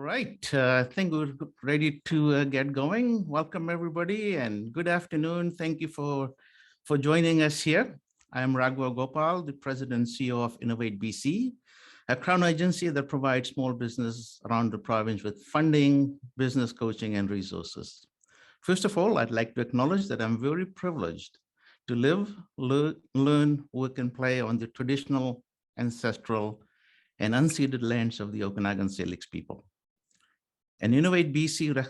right, I think we're ready to get going. Welcome everybody and good afternoon. Thank you for joining us here. I'm Raghwa Gopal, the President and CEO of Innovate BC, a Crown agency that provides small business around the province with funding, business coaching, and resources. First of all, I'd like to acknowledge that I'm very privileged to live, learn, work, and play on the traditional, ancestral, and unceded lands of the Okanagan Salix people. And Innovate BC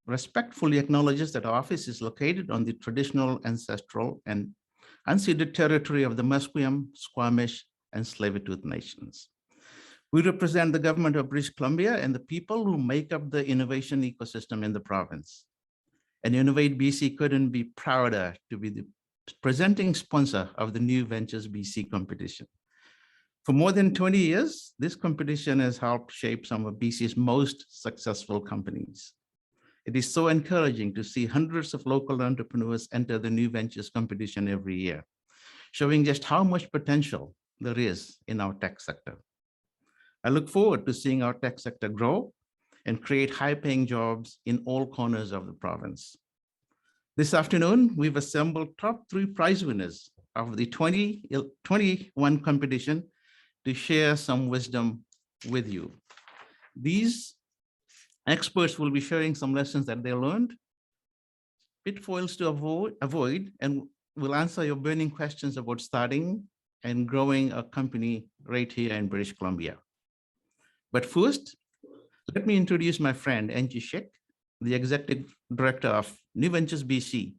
respectfully acknowledges that our office is located on the traditional, ancestral, and unceded territory of the Musqueam, Squamish, and Tsleil-Waututh nations. We represent the government of British Columbia and the people who make up the innovation ecosystem in the province. And Innovate BC couldn't be prouder to be the presenting sponsor of the New Ventures BC competition. For more than 20 years, this competition has helped shape some of BC's most successful companies. It is so encouraging to see hundreds of local entrepreneurs enter the New Ventures competition every year, showing just how much potential there is in our tech sector. I look forward to seeing our tech sector grow and create high-paying jobs in all corners of the province. This afternoon, we've assembled top 3 prize winners of the 2021 competition to share some wisdom with you. These experts will be sharing some lessons that they learned, pitfalls to avoid, and will answer your burning questions about starting and growing a company right here in British Columbia. But first, let me introduce my friend, Angie Schick, the Executive Director of New Ventures BC.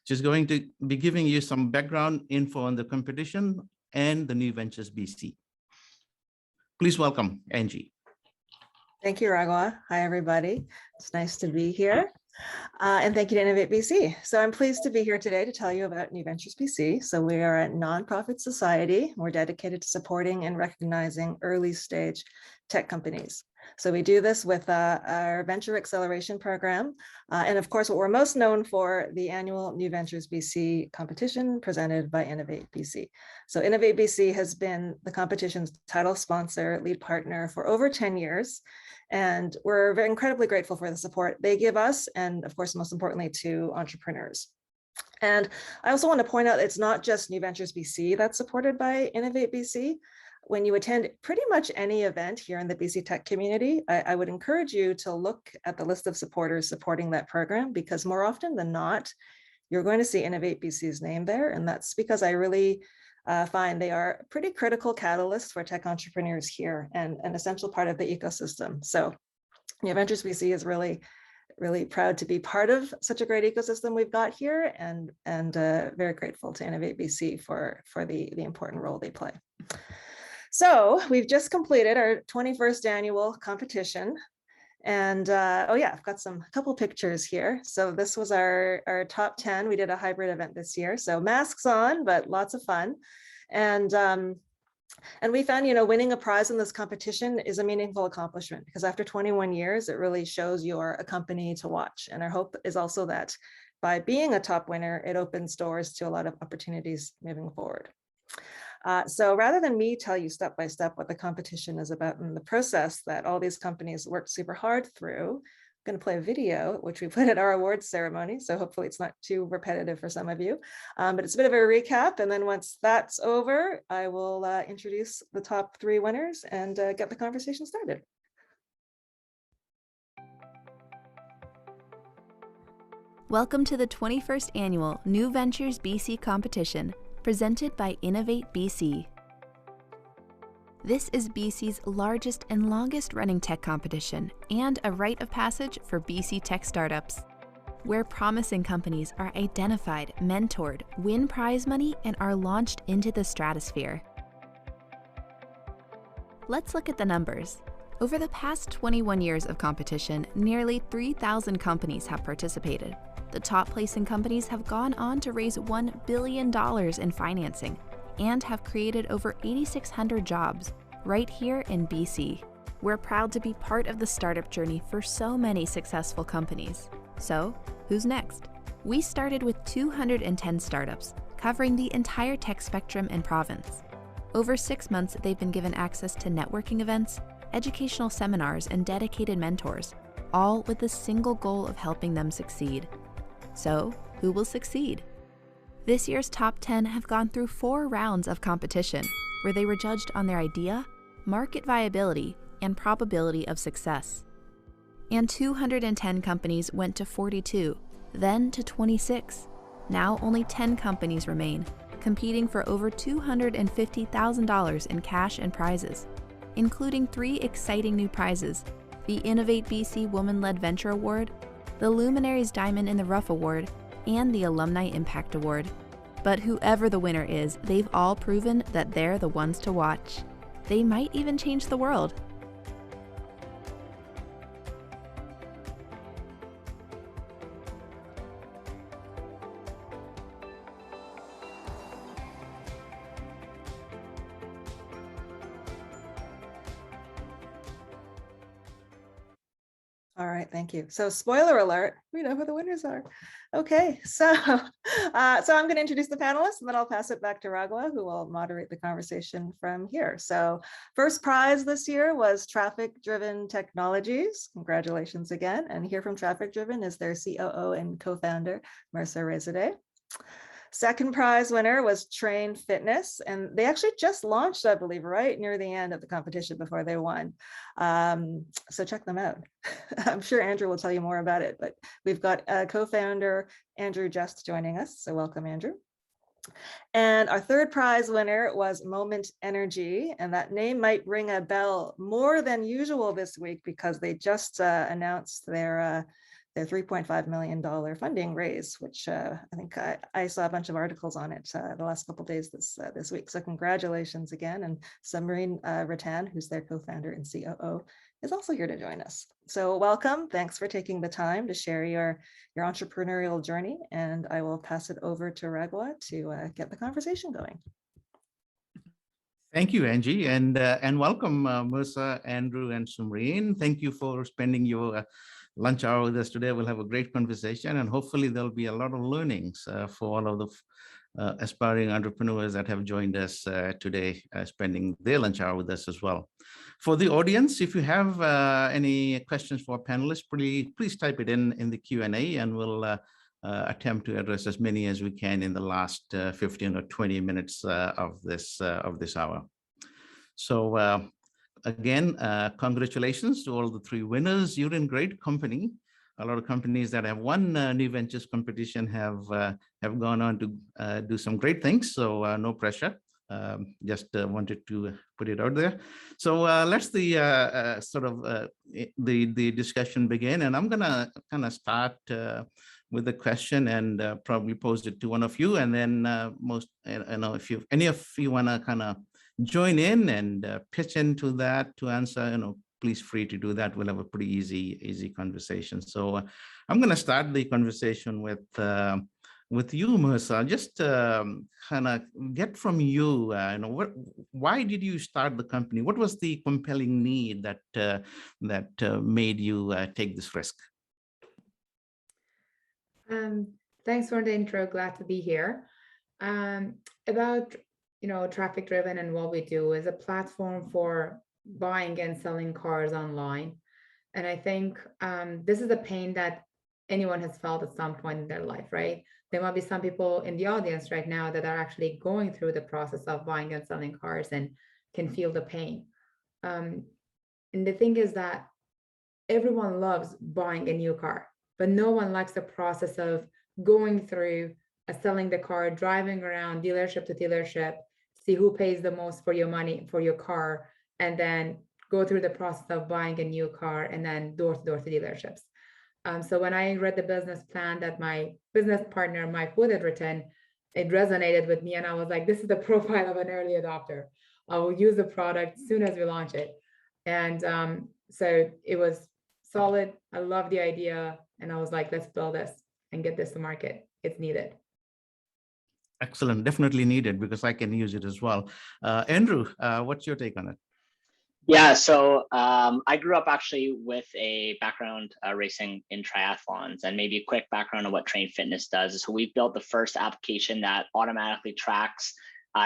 She's going to be giving you some background info on the competition and the New Ventures BC. Please welcome Angie. Thank you, Raghwa. Hi, everybody. It's nice to be here. And thank you to Innovate BC. So I'm pleased to be here today to tell you about New Ventures BC. So we are a nonprofit society. We're dedicated to supporting and recognizing early stage tech companies. So we do this with our Venture Acceleration Program. And of course, what we're most known for, the annual New Ventures BC competition presented by Innovate BC. So Innovate BC has been the competition's title sponsor, lead partner for over 10 years. And we're very incredibly grateful for the support they give us, and of course, most importantly, to entrepreneurs. And I also want to point out it's not just New Ventures BC that's supported by Innovate BC. When you attend pretty much any event here in the BC tech community, I would encourage you to look at the list of supporters supporting that program, because more often than not, you're going to see Innovate BC's name there. And that's because I really find they are a pretty critical catalyst for tech entrepreneurs here and an essential part of the ecosystem. So New Ventures BC is really proud to be part of such a great ecosystem we've got here, and very grateful to Innovate BC for the important role they play. So we've just completed our 21st annual competition. And oh yeah, I've got a couple pictures here. So this was our top 10. We did a hybrid event this year. So masks on, but lots of fun. And we found, winning a prize in this competition is a meaningful accomplishment, because after 21 years, it really shows you're a company to watch. And our hope is also that by being a top winner, it opens doors to a lot of opportunities moving forward. So rather than me tell you step by step what the competition is about and the process that all these companies worked super hard through, I'm going to play a video, which we put at our awards ceremony. So hopefully it's not too repetitive for some of you, but it's a bit of a recap. And then once that's over, I will introduce the top 3 winners and get the conversation started. Welcome to the 21st annual New Ventures BC competition, presented by Innovate BC. This is BC's largest and longest running tech competition and a rite of passage for BC tech startups, where promising companies are identified, mentored, win prize money, and are launched into the stratosphere. Let's look at the numbers. Over the past 21 years of competition, nearly 3,000 companies have participated. The top placing companies have gone on to raise $1 billion in financing and have created over 8,600 jobs right here in BC. We're proud to be part of the startup journey for so many successful companies. So, who's next? We started with 210 startups, covering the entire tech spectrum and province. Over 6 months, they've been given access to networking events, educational seminars, and dedicated mentors, all with the single goal of helping them succeed. So, who will succeed? This year's top 10 have gone through 4 rounds of competition, where they were judged on their idea, market viability, and probability of success. And 210 companies went to 42, then to 26. Now only 10 companies remain, competing for over $250,000 in cash and prizes, including 3 exciting new prizes: the Innovate BC Woman-Led Venture Award, the Luminaries Diamond in the Rough Award, and the Alumni Impact Award. But whoever the winner is, they've all proven that they're the ones to watch. They might even change the world. All right, thank you. So spoiler alert, we know who the winners are. Okay, so I'm going to introduce the panelists and then I'll pass it back to Raghwa, who will moderate the conversation from here. So first prize this year was TrafficDriven Technologies. Congratulations again. And here from TrafficDriven is their COO and co-founder, Marissa Rezadeh. Second prize winner was Train Fitness, and they actually just launched, I believe, right near the end of the competition before they won. So check them out. I'm sure Andrew will tell you more about it, but we've got co-founder Andrew Just joining us. So welcome, Andrew. And our third prize winner was Moment Energy, and that name might ring a bell more than usual this week because they just announced their $3.5 million funding raise, which I think I saw a bunch of articles on it the last couple of days this week. So congratulations again. And Samreen Ratan, who's their co-founder and COO, is also here to join us. So welcome. Thanks for taking the time to share your entrepreneurial journey. And I will pass it over to Raghwa to get the conversation going. Thank you, Angie, and welcome, Marissa, Andrew, and Sumreen. Thank you for spending your lunch hour with us today. We'll have a great conversation, and hopefully there'll be a lot of learnings for all of the aspiring entrepreneurs that have joined us today, spending their lunch hour with us as well. For the audience, if you have any questions for our panelists, please type it in the Q&A, and we'll attempt to address as many as we can in the last 15 or 20 minutes of this hour. So again, congratulations to all the 3 winners. You're in great company. A lot of companies that have won New Ventures competition have gone on to do some great things. So no pressure. Just wanted to put it out there. So let's the discussion begin, and I'm gonna kind of start with a question and probably pose it to one of you, and then if any of you want to kind of join in and pitch into that to answer, please free to do that. We'll have a pretty easy conversation. So I'm going to start the conversation with you, Marissa. Just kind of get from you, why did you start the company? What was the compelling need that made you take this risk? Thanks for the intro. Glad to be here. About TrafficDriven and what we do is a platform for buying and selling cars online. And I think this is a pain that anyone has felt at some point in their life, right? There might be some people in the audience right now that are actually going through the process of buying and selling cars and can feel the pain. And the thing is that everyone loves buying a new car, but no one likes the process of going through selling the car, driving around dealership to dealership, see who pays the most for your money for your car, and then go through the process of buying a new car and then door to door to dealerships. So when I read the business plan that my business partner, Mike Wood, had written, it resonated with me. And I was like, this is the profile of an early adopter. I will use the product as soon as we launch it. And so it was solid. I love the idea. And I was like, let's build this and get this to market. It's needed. Excellent. Definitely needed because I can use it as well. Andrew, what's your take on it? Yeah, so I grew up actually with a background racing in triathlons, and maybe a quick background on what Train Fitness does. So we've built the first application that automatically tracks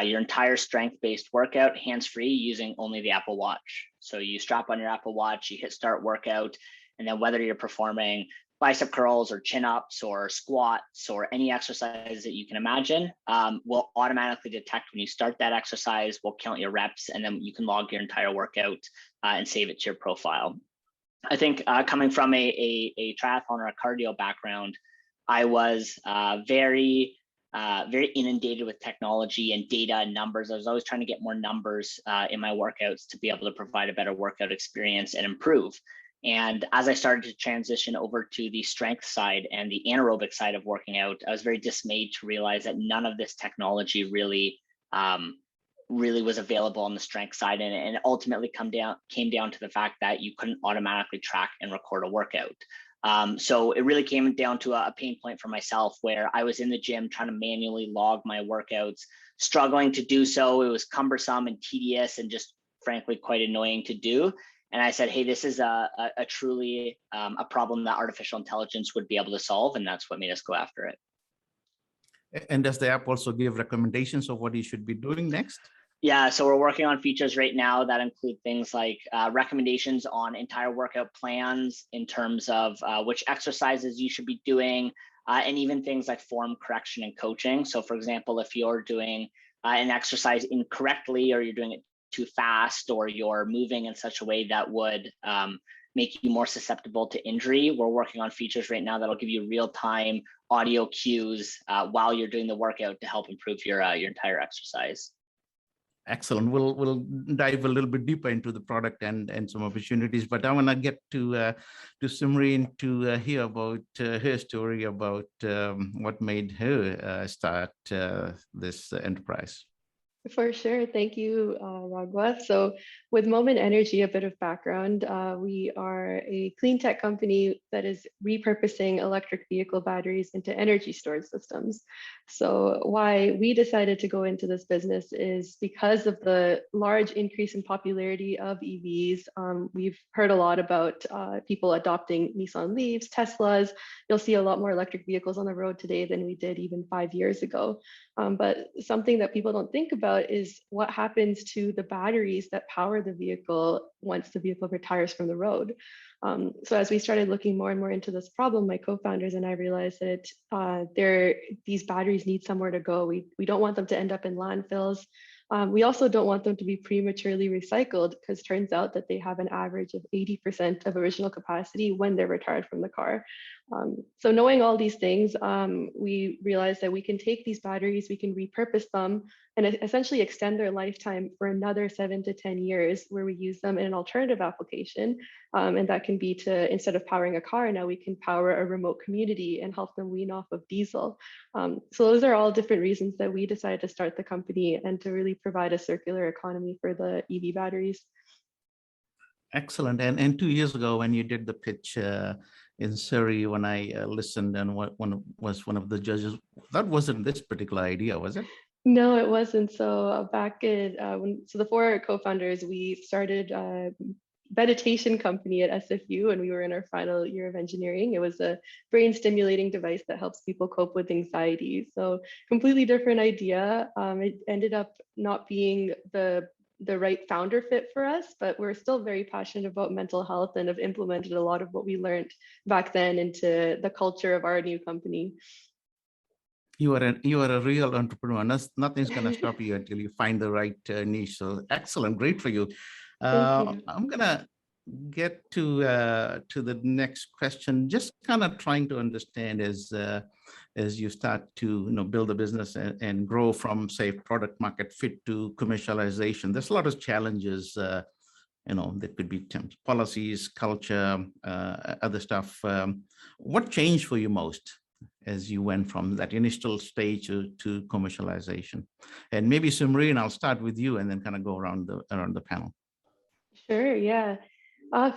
your entire strength-based workout hands-free using only the Apple Watch. So you strap on your Apple Watch, you hit start workout, and then whether you're performing bicep curls or chin-ups or squats or any exercise that you can imagine, will automatically detect when you start that exercise, will count your reps, and then you can log your entire workout and save it to your profile. I think coming from a triathlon or a cardio background, I was very inundated with technology and data and numbers. I was always trying to get more numbers in my workouts to be able to provide a better workout experience and improve. And as I started to transition over to the strength side and the anaerobic side of working out, I was very dismayed to realize that none of this technology really was available on the strength side, and it ultimately came down to the fact that you couldn't automatically track and record a workout. So it really came down to a pain point for myself, where I was in the gym trying to manually log my workouts, struggling to do so. It was cumbersome and tedious and just frankly quite annoying to do. And I said, hey, this is a truly a problem that artificial intelligence would be able to solve. And that's what made us go after it. And does the app also give recommendations of what you should be doing next? Yeah, so we're working on features right now that include things like recommendations on entire workout plans in terms of which exercises you should be doing, and even things like form correction and coaching. So for example, if you're doing an exercise incorrectly, or you're doing it too fast, or you're moving in such a way that would make you more susceptible to injury, we're working on features right now that'll give you real-time audio cues while you're doing the workout to help improve your entire exercise. Excellent. We'll dive a little bit deeper into the product and some opportunities, but I want to get to Simreen to hear about her story about what made her start this enterprise. For sure. Thank you, Raghwa. So with Moment Energy, a bit of background, we are a clean tech company that is repurposing electric vehicle batteries into energy storage systems. So why we decided to go into this business is because of the large increase in popularity of EVs. We've heard a lot about people adopting Nissan Leafs, Teslas. You'll see a lot more electric vehicles on the road today than we did even 5 years ago. But something that people don't think about is what happens to the batteries that power the vehicle once the vehicle retires from the road. So as we started looking more and more into this problem, my co-founders and I realized that these batteries need somewhere to go. We don't want them to end up in landfills. We also don't want them to be prematurely recycled, because it turns out that they have an average of 80% of original capacity when they're retired from the car. So knowing all these things, we realized that we can take these batteries, we can repurpose them, and essentially extend their lifetime for another 7 to 10 years, where we use them in an alternative application. And that can be to, instead of powering a car, now we can power a remote community and help them wean off of diesel. So those are all different reasons that we decided to start the company and to really provide a circular economy for the EV batteries. Excellent. And 2 years ago, when you did the pitch in Surrey, when I listened, and one of the judges, that wasn't this particular idea, was it? No, it wasn't. So back in so the 4 co-founders, we started a meditation company at SFU, and we were in our final year of engineering. It was a brain stimulating device that helps people cope with anxiety. So completely different idea. It ended up not being the right founder fit for us, but we're still very passionate about mental health and have implemented a lot of what we learned back then into the culture of our new company. You are a real entrepreneur. Nothing's going to stop you until you find the right niche. So excellent, great for you. I'm going to get to the next question. Just kind of trying to understand as you start to build a business and grow from, say, product market fit to commercialization. There's a lot of challenges. There could be policies, culture, other stuff. What changed for you most as you went from that initial stage to commercialization? And maybe Simreen, I'll start with you and then kind of go around the panel. Sure, yeah.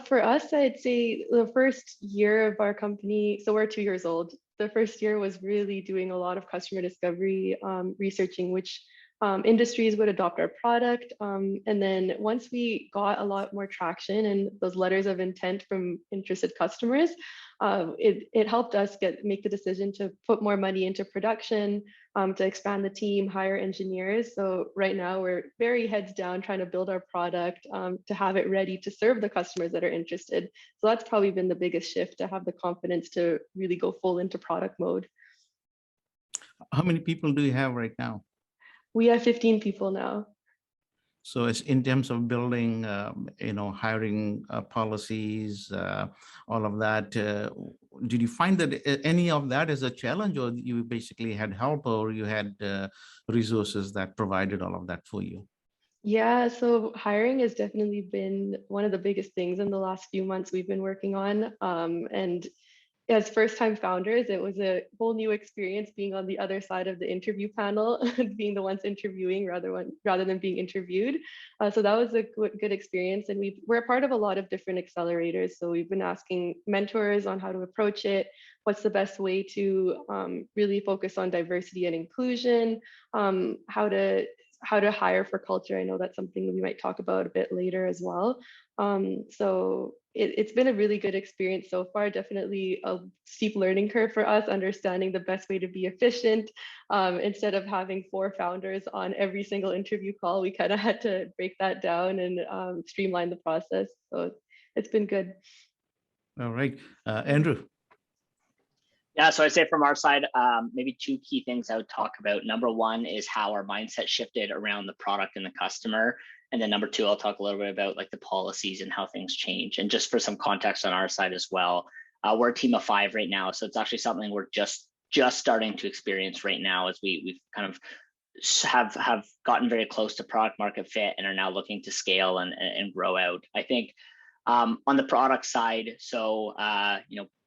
For us, I'd say the first year of our company, so we're 2 years old. The first year was really doing a lot of customer discovery, researching which industries would adopt our product. And then once we got a lot more traction and those letters of intent from interested customers, it helped us make the decision to put more money into production, to expand the team, hire engineers. So right now we're very heads down trying to build our product to have it ready to serve the customers that are interested. So that's probably been the biggest shift, to have the confidence to really go full into product mode. How many people do you have right now? We have 15 people now. So it's in terms of building, hiring policies, all of that. Did you find that any of that is a challenge, or you basically had help, or you had resources that provided all of that for you? Yeah, so hiring has definitely been one of the biggest things in the last few months we've been working on. And as first-time founders, it was a whole new experience being on the other side of the interview panel, being the ones interviewing rather than being interviewed. So that was a good experience. And we're a part of a lot of different accelerators. So we've been asking mentors on how to approach it, what's the best way to really focus on diversity and inclusion, how to hire for culture. I know that's something that we might talk about a bit later as well. So it's been a really good experience so far. Definitely a steep learning curve for us, understanding the best way to be efficient. Instead of having 4 founders on every single interview call, we kind of had to break that down and streamline the process. So it's been good. All right, Andrew. Yeah, so I'd say from our side, maybe 2 key things I would talk about. Number 1 is how our mindset shifted around the product and the customer. And then number 2, I'll talk a little bit about like the policies and how things change. And just for some context on our side as well, we're a team of 5 right now. So it's actually something we're just starting to experience right now, as we've kind of have gotten very close to product market fit and are now looking to scale and grow out. I think on the product side, so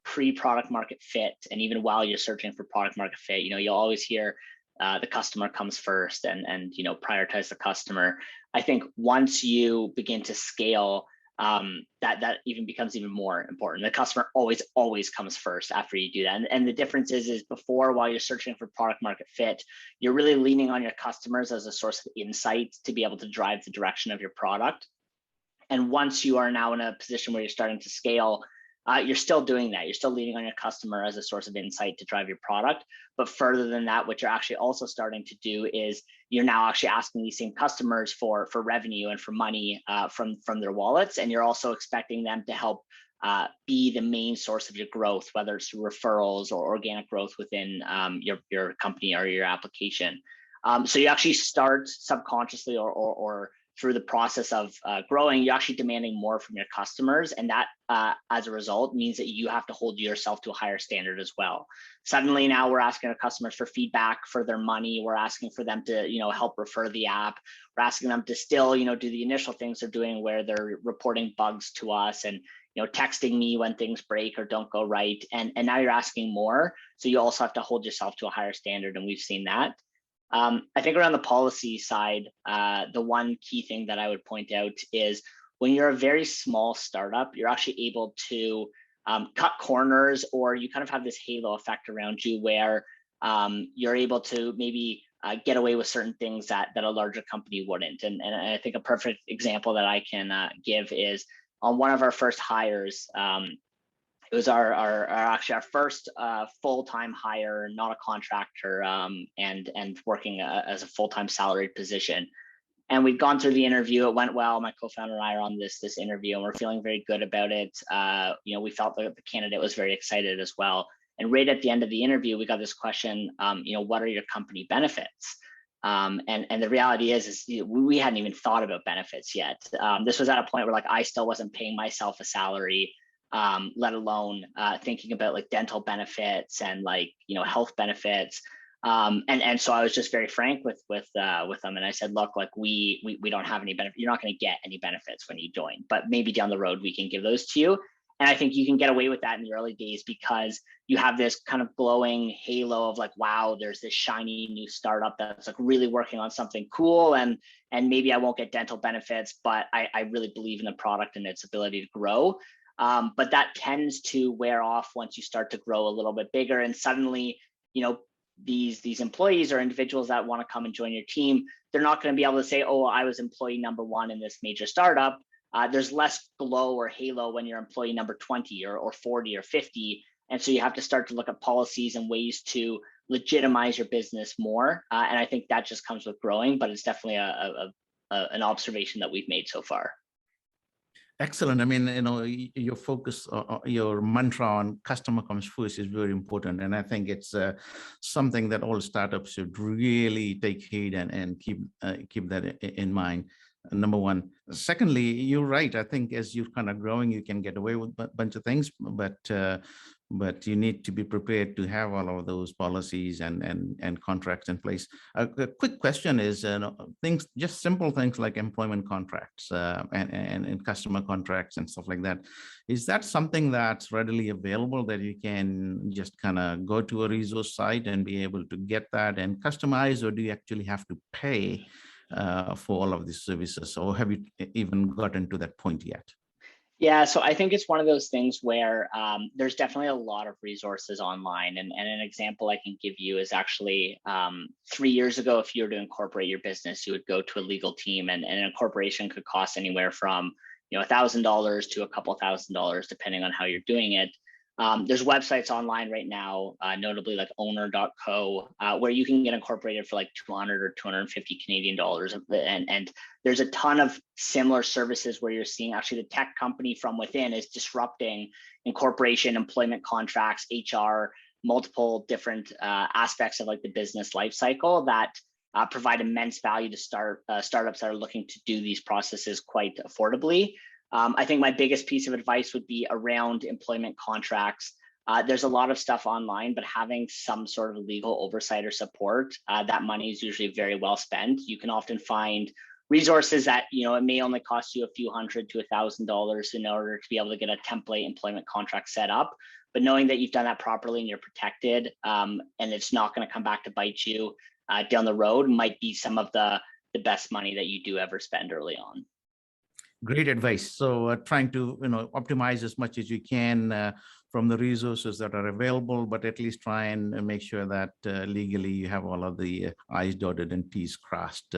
pre-product market fit, and even while you're searching for product market fit, you'll always hear the customer comes first, and prioritize the customer. I think once you begin to scale, that even becomes even more important. The customer always comes first after you do that. And the difference is before, while you're searching for product market fit, you're really leaning on your customers as a source of insight to be able to drive the direction of your product. And once you are now in a position where you're starting to scale, you're still doing that. You're still leaning on your customer as a source of insight to drive your product. But further than that, what you're actually also starting to do is you're now actually asking these same customers for revenue and for money from their wallets. And you're also expecting them to help be the main source of your growth, whether it's through referrals or organic growth within your company or your application. So you actually start subconsciously or through the process of growing, you're actually demanding more from your customers. And that, as a result, means that you have to hold yourself to a higher standard as well. Suddenly now we're asking our customers for feedback for their money. We're asking for them to, help refer the app. We're asking them to still, do the initial things they're doing, where they're reporting bugs to us and, texting me when things break or don't go right. And now you're asking more. So you also have to hold yourself to a higher standard. And we've seen that. I think around the policy side, the one key thing that I would point out is when you're a very small startup, you're actually able to cut corners, or you kind of have this halo effect around you where you're able to maybe get away with certain things that a larger company wouldn't. And I think a perfect example that I can give is on one of our first hires. It was actually our first full-time hire, not a contractor, and working as a full-time salaried position. And we'd gone through the interview. It went well. My co-founder and I are on this interview, and we're feeling very good about it. We felt that the candidate was very excited as well. And right at the end of the interview, we got this question, what are your company benefits? And the reality is we hadn't even thought about benefits yet. This was at a point where I still wasn't paying myself a salary. Let alone thinking about dental benefits and health benefits. And so I was just very frank with them, and I said, look, we don't have any benefit. You're not going to get any benefits when you join, but maybe down the road we can give those to you. And I think you can get away with that in the early days because you have this kind of glowing halo of wow, there's this shiny new startup that's really working on something cool, and maybe I won't get dental benefits, but I really believe in the product and its ability to grow. But that tends to wear off once you start to grow a little bit bigger, and suddenly, these employees or individuals that want to come and join your team, they're not going to be able to say, oh, I was employee number 1 in this major startup. There's less glow or halo when you're employee number 20 or 40 or 50. And so you have to start to look at policies and ways to legitimize your business more. And I think that just comes with growing, but it's definitely an observation that we've made so far. Excellent. I mean, your focus, your mantra on customer comes first is very important. And I think it's something that all startups should really take heed and keep that in mind. Number one. Secondly, you're right. I think as you're kind of growing, you can get away with a bunch of things, but you need to be prepared to have all of those policies and contracts in place. A quick question is things, just simple things like employment contracts and customer contracts and stuff like that. Is that something that's readily available that you can just kind of go to a resource site and be able to get that and customize, or do you actually have to pay for all of these services, or have you even gotten to that point yet? Yeah, so I think it's one of those things where there's definitely a lot of resources online. And an example I can give you is actually 3 years ago, if you were to incorporate your business, you would go to a legal team, and an incorporation could cost anywhere from $1,000 to a couple $1,000s, depending on how you're doing it. There's websites online right now, notably like owner.co, where you can get incorporated for like 200 or 250 Canadian dollars. And there's a ton of similar services where you're seeing actually the tech company from within is disrupting incorporation, employment contracts, HR, multiple different aspects of like the business life cycle that provide immense value to startups that are looking to do these processes quite affordably. I think my biggest piece of advice would be around employment contracts. There's a lot of stuff online, but having some sort of legal oversight or support, that money is usually very well spent. You can often find resources that, it may only cost you a few $100 to $1,000 in order to be able to get a template employment contract set up. But knowing that you've done that properly and you're protected, and it's not going to come back to bite you down the road, might be some of the best money that you do ever spend early on. Great advice. So trying to optimize as much as you can from the resources that are available, but at least try and make sure that legally you have all of the I's dotted and T's crossed.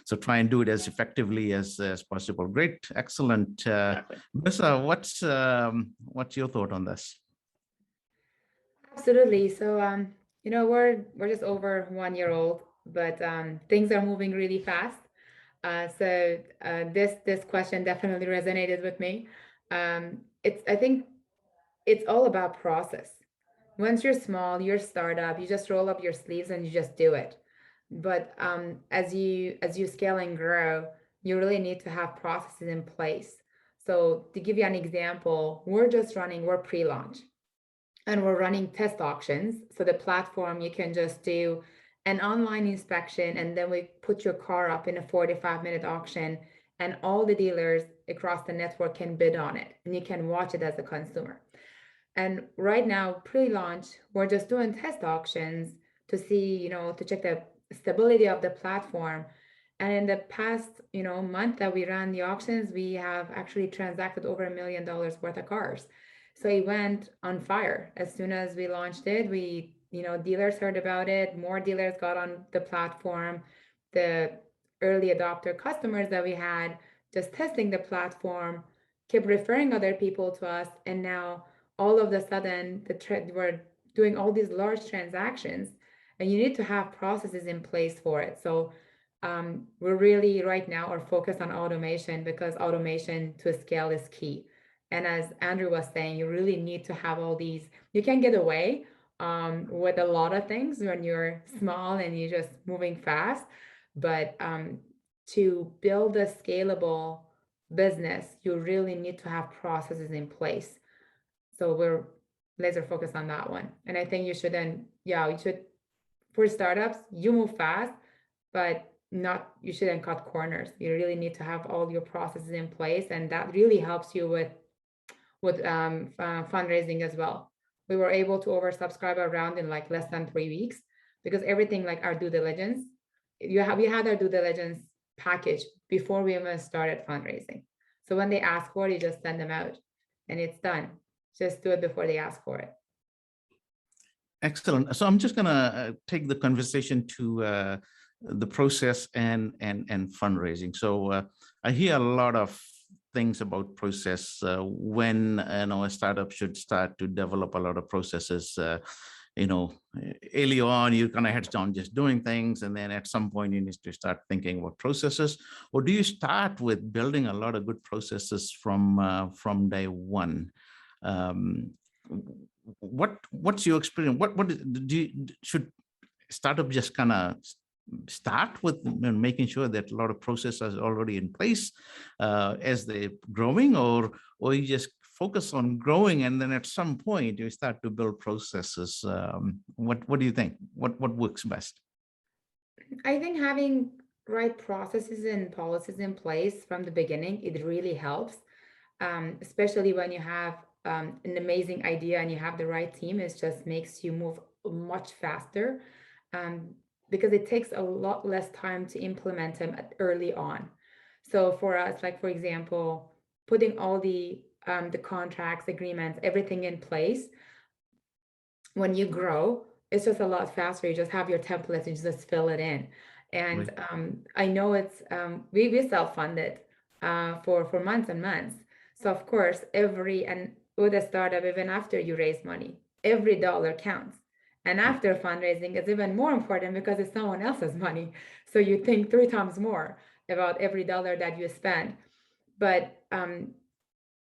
So try and do it as effectively as possible. Great, excellent. Melissa, what's your thought on this? Absolutely. So we're just over 1 year old, but things are moving really fast. So this question definitely resonated with me. I think it's all about process. Once you're small, you're a startup, you just roll up your sleeves and you just do it. But as you scale and grow, you really need to have processes in place. So to give you an example, we're pre-launch and we're running test auctions. So the platform, you can just do an online inspection, and then we put your car up in a 45-minute auction, and all the dealers across the network can bid on it, and you can watch it as a consumer. And right now, pre-launch, we're just doing test auctions to see, to check the stability of the platform. And in the past, month that we ran the auctions, we have actually transacted over $1 million worth of cars. So it went on fire. As soon as we launched it, dealers heard about it, more dealers got on the platform. The early adopter customers that we had just testing the platform kept referring other people to us. And now all of a sudden, we're doing all these large transactions, and you need to have processes in place for it. So we're really right now are focused on automation, because automation to scale is key. And as Andrew was saying, you really need to have all these. You can get away with a lot of things when you're small and you're just moving fast, but to build a scalable business, you really need to have processes in place. So we're laser focused on that one. And I think you should for startups, you move fast, but you shouldn't cut corners. You really need to have all your processes in place, and that really helps you with fundraising as well. We were able to oversubscribe a round in like less than 3 weeks, because everything like our due diligence, we had our due diligence package before we even started fundraising. So when they ask for it, you just send them out and it's done. Just do it before they ask for it. Excellent. So I'm just going to take the conversation to the process and fundraising. So I hear a lot of things about process when a startup should start to develop a lot of processes. Early on, you kind of heads down just doing things, and then at some point you need to start thinking about processes. Or do you start with building a lot of good processes from day one? What's your experience? Should startup just kind of start with making sure that a lot of processes are already in place as they're growing, or you just focus on growing and then at some point you start to build processes? What do you think? What works best? I think having right processes and policies in place from the beginning, it really helps, especially when you have an amazing idea and you have the right team. It just makes you move much faster, because it takes a lot less time to implement them early on. So for us, like for example, putting all the contracts, agreements, everything in place, when you grow, it's just a lot faster. You just have your templates and you just fill it in. And I know it's we self-funded for months and months. So of course, and with a startup, even after you raise money, every dollar counts. And after fundraising, it's even more important because it's someone else's money. So you think 3 times more about every dollar that you spend. But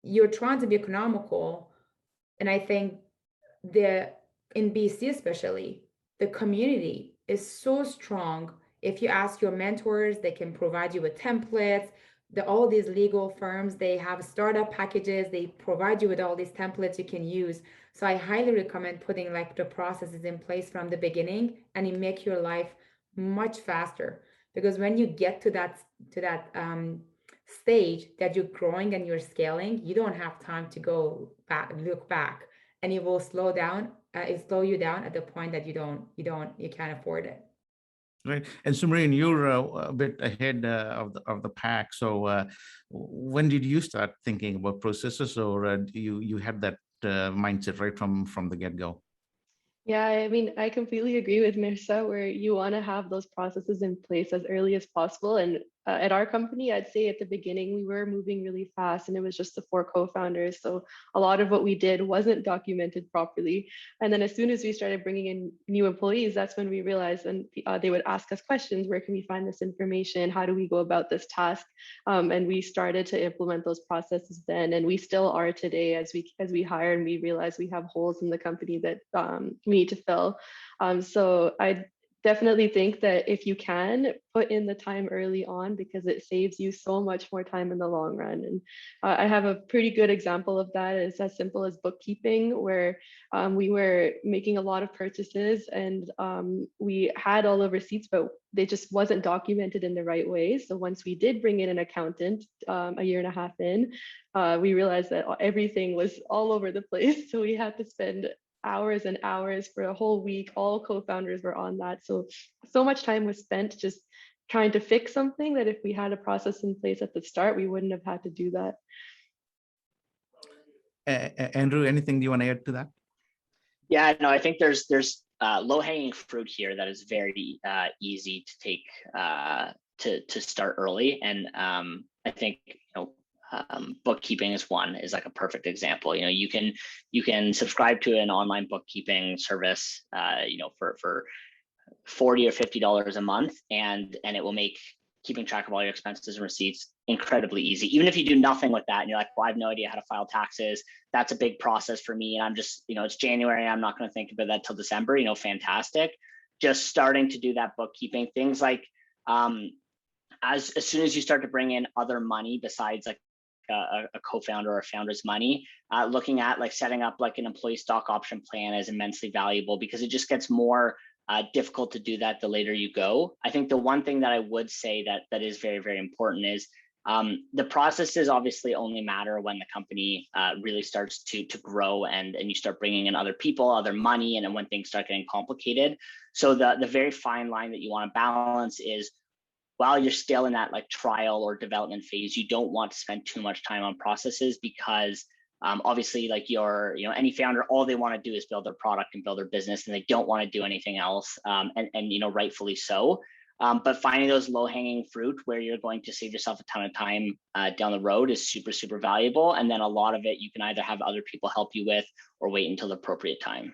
you're trying to be economical. And I think in BC especially, the community is so strong. If you ask your mentors, they can provide you with templates. All these legal firms, they have startup packages. They provide you with all these templates you can use. So I highly recommend putting like the processes in place from the beginning, and it make your life much faster. Because when you get to that stage that you're growing and you're scaling, you don't have time to look back, and it will slow you down at the point that you can't afford it. Right. And Sumreen, you're a bit ahead of the pack. So when did you start thinking about processes, or you had that mindset right from the get-go? Yeah, I mean, I completely agree with Mirsa, where you want to have those processes in place as early as possible. And at our company, I'd say at the beginning, we were moving really fast, and it was just the 4 co-founders. So a lot of what we did wasn't documented properly. And then as soon as we started bringing in new employees, that's when we realized, and they would ask us questions: where can we find this information? How do we go about this task? And we started to implement those processes then, and we still are today as we hire and we realize we have holes in the company that we need to fill. So I definitely think that if you can put in the time early on, because it saves you so much more time in the long run. And I have a pretty good example of that. It's as simple as bookkeeping, where we were making a lot of purchases, and we had all the receipts, but they just wasn't documented in the right way. So once we did bring in an accountant a year and a half in, we realized that everything was all over the place. So we had to spend hours and hours for a whole week. All co-founders were on that. So much time was spent just trying to fix something that if we had a process in place at the start, we wouldn't have had to do that. Andrew, anything you want to add to that? Yeah, no, I think there's low-hanging fruit here that is very easy to take to start early. And I think bookkeeping is like a perfect example. You can subscribe to an online bookkeeping service, for $40 or $50 a month, and it will make keeping track of all your expenses and receipts incredibly easy. Even if you do nothing with that and you're like, well, I have no idea how to file taxes, that's a big process for me, and I'm just, it's January, I'm not going to think about that till December. Fantastic. Just starting to do that bookkeeping, things like as soon as you start to bring in other money besides like a co-founder or a founder's money, looking at like setting up like an employee stock option plan is immensely valuable, because it just gets more difficult to do that the later you go. I think the one thing that I would say that is very, very important is the processes obviously only matter when the company really starts to grow and you start bringing in other people, other money, and then when things start getting complicated. So the very fine line that you want to balance is, while you're still in that like trial or development phase, you don't want to spend too much time on processes, because Obviously, like any founder, all they want to do is build their product and build their business, and they don't want to do anything else. And rightfully so. But finding those low-hanging fruit where you're going to save yourself a ton of time down the road is super, super valuable. And then a lot of it you can either have other people help you with or wait until the appropriate time.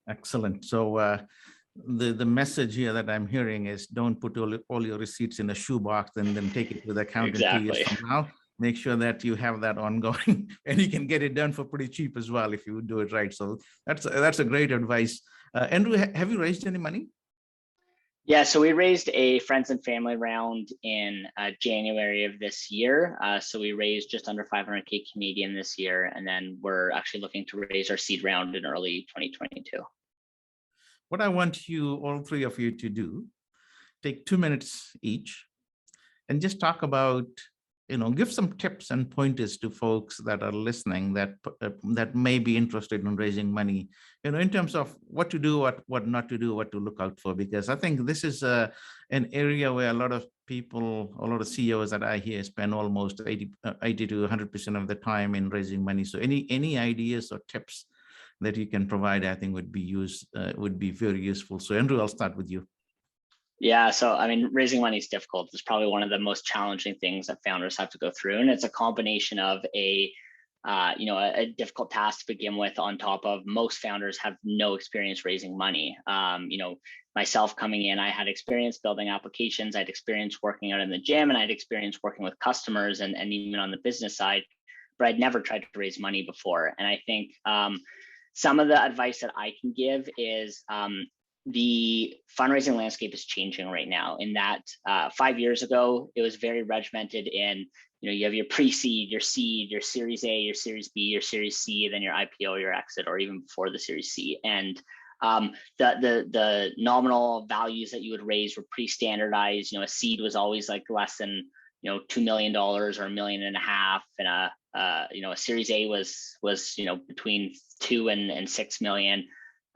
Excellent. So the message here that I'm hearing is don't put all your receipts in a shoebox and then take it to the accountant Exactly. 2 years from now. Make sure that you have that ongoing, and you can get it done for pretty cheap as well if you do it right. So that's a great advice. Andrew, have you raised any money? Yeah, so we raised a friends and family round in January of this year. So we raised just under 500K Canadian this year, and then we're actually looking to raise our seed round in early 2022. What I want you, all three of you, to do, take 2 minutes each and just talk about, give some tips and pointers to folks that are listening that may be interested in raising money, in terms of what to do, what not to do, what to look out for, because I think this is an area where a lot of people, a lot of CEOs that I hear spend almost 80 to 100% of the time in raising money. So any ideas or tips that you can provide, I think would be very useful. So Andrew, I'll start with you. Yeah, so I mean, raising money is difficult. It's probably one of the most challenging things that founders have to go through, and it's a combination of a difficult task to begin with, on top of most founders have no experience raising money. Myself coming in, I had experience building applications, I had experience working out in the gym, and I had experience working with customers and even on the business side, but I'd never tried to raise money before. And I think some of the advice that I can give is the fundraising landscape is changing right now, in that 5 years ago, it was very regimented in, you have your pre-seed, your seed, your series A, your series B, your series C, then your IPO, your exit, or even before the series C. And the nominal values that you would raise were pretty standardized. A seed was always like less than, $2 million or $1.5 million. And a series A was between 2 and 6 million.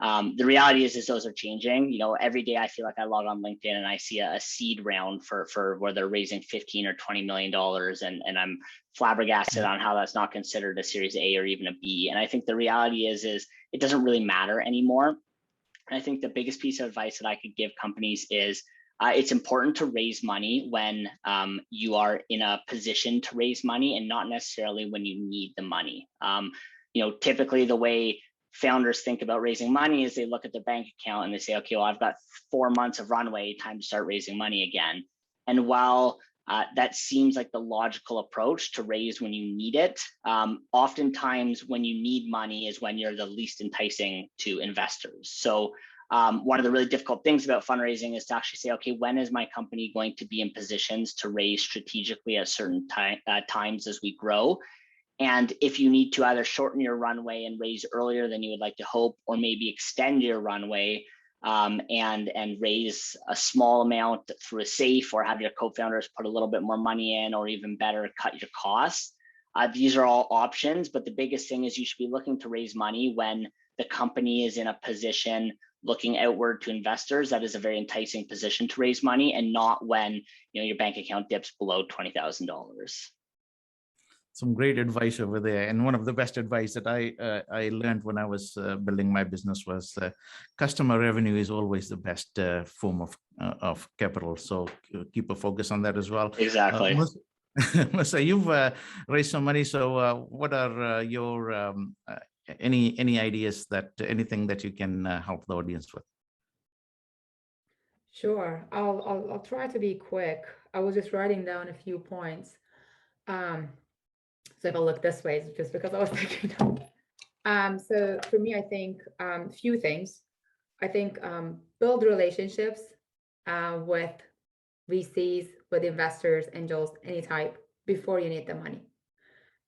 The reality is those are changing. Every day I feel like I log on LinkedIn and I see a seed round for where they're raising $15 or $20 million, and I'm flabbergasted on how that's not considered a series A or even a B. And I think the reality is it doesn't really matter anymore. And I think the biggest piece of advice that I could give companies is it's important to raise money when you are in a position to raise money, and not necessarily when you need the money. Typically the way founders think about raising money is they look at their bank account and they say, okay, well, I've got 4 months of runway, time to start raising money again. And while that seems like the logical approach to raise when you need it, oftentimes when you need money is when you're the least enticing to investors. So one of the really difficult things about fundraising is to actually say, okay, when is my company going to be in positions to raise strategically at certain times as we grow? And if you need to either shorten your runway and raise earlier than you would like to hope, or maybe extend your runway and raise a small amount through a safe, or have your co-founders put a little bit more money in, or even better, cut your costs. These are all options, but the biggest thing is you should be looking to raise money when the company is in a position looking outward to investors. That is a very enticing position to raise money, and not when your bank account dips below $20,000. Some great advice over there. And one of the best advice that I learned when I was building my business was customer revenue is always the best form of capital. So keep a focus on that as well. Exactly. Melissa, you've raised some money. So what are your any ideas, anything that you can help the audience with? Sure, I'll try to be quick. I was just writing down a few points. So if I look this way, it's just because I was thinking. So for me, I think few things. I think build relationships with VCs, with investors, angels, any type, before you need the money,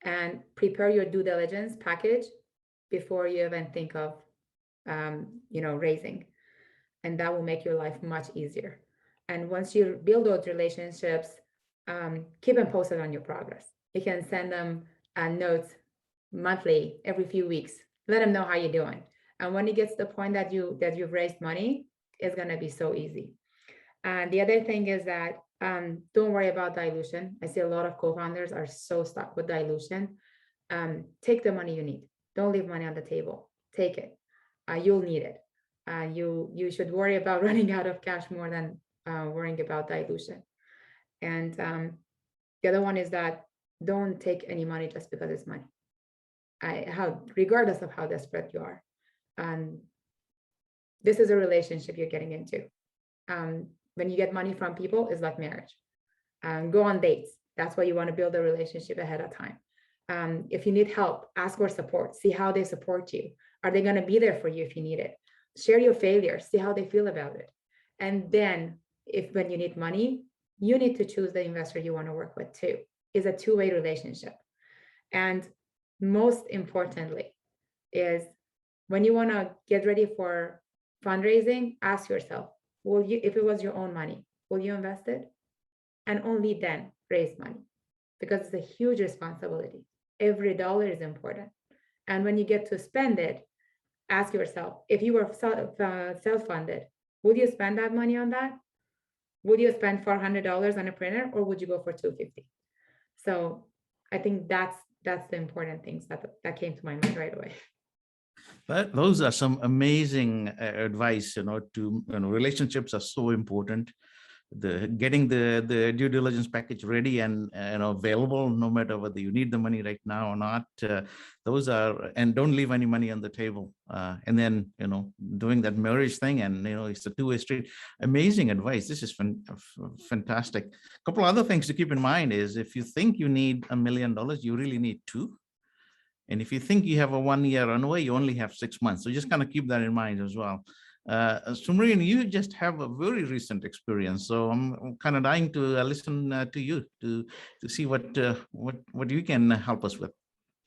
and prepare your due diligence package before you even think of raising, and that will make your life much easier. And once you build those relationships, keep them posted on your progress. You can send them notes monthly, every few weeks. Let them know how you're doing. And when it gets to the point that you've raised money, it's going to be so easy. And the other thing is that don't worry about dilution. I see a lot of co-founders are so stuck with dilution. take the money you need. Don't leave money on the table. Take it. You'll need it. You should worry about running out of cash more than worrying about dilution. And the other one is that don't take any money just because it's money. Regardless of how desperate you are. This is a relationship you're getting into. When you get money from people, it's like marriage. Go on dates. That's why you want to build a relationship ahead of time. If you need help, ask for support. See how they support you. Are they going to be there for you if you need it? Share your failures. See how they feel about it. And then when you need money, you need to choose the investor you want to work with too. It's a two-way relationship. And most importantly is when you want to get ready for fundraising, ask yourself, if it was your own money, will you invest it? And only then raise money, because it's a huge responsibility. Every dollar is important. And when you get to spend it, ask yourself, if you were self-funded, would you spend that money on that? Would you spend $400 on a printer, or would you go for $250? So I think that's the important things that came to my mind right away. But those are some amazing advice. Relationships are so important. Getting the due diligence package ready and available, no matter whether you need the money right now or not. Those are, and don't leave any money on the table. And then doing that marriage thing, and it's a two-way street. Amazing advice. This is fantastic. A couple other things to keep in mind is, if you think you need $1 million, you really need two. And if you think you have a 1-year runway, you only have 6 months. So just kind of keep that in mind as well. Sumreen, you just have a very recent experience, so I'm kind of dying to listen to you to see what you can help us with.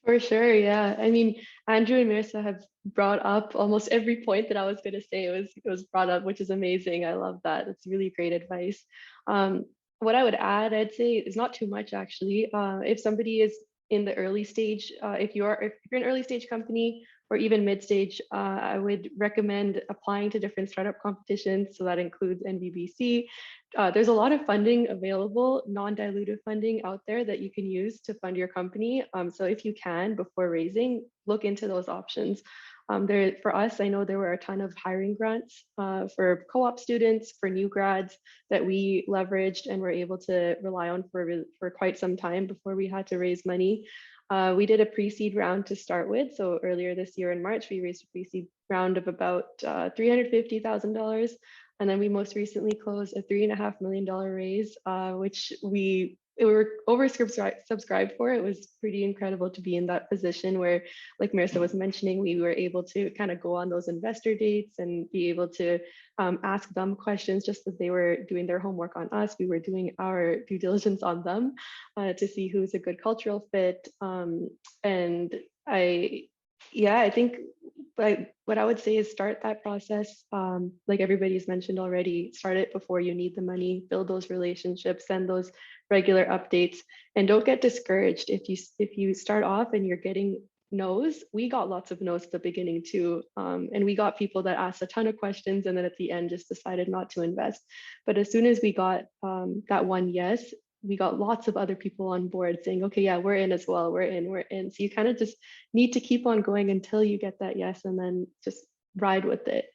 For sure, yeah. I mean, Andrew and Mirza have brought up almost every point that I was going to say. It was brought up, which is amazing. I love that. It's really great advice. What I would add, I'd say, is not too much actually. If somebody is in the early stage, if you're an early stage company or even mid stage, I would recommend applying to different startup competitions. So that includes NBBC. There's a lot of funding available, non-dilutive funding out there that you can use to fund your company. So if you can, before raising, look into those options. For us, I know there were a ton of hiring grants for co-op students, for new grads that we leveraged and were able to rely on for quite some time before we had to raise money. We did a pre-seed round to start with. So earlier this year in March, we raised a pre-seed round of about $350,000. And then we most recently closed a $3.5 million raise, which we were oversubscribed for. It was pretty incredible to be in that position where, like Mirza was mentioning, we were able to kind of go on those investor dates and be able to ask them questions just as they were doing their homework on us. We were doing our due diligence on them to see who's a good cultural fit. And I think what I would say is start that process. Like everybody's mentioned already, start it before you need the money, build those relationships, send those regular updates, and don't get discouraged if you start off and you're getting no's. We got lots of no's at the beginning too, and we got people that asked a ton of questions and then at the end just decided not to invest. But as soon as we got that one yes, we got lots of other people on board saying, okay, yeah, we're in as well, we're in. So you kind of just need to keep on going until you get that yes, and then just ride with it.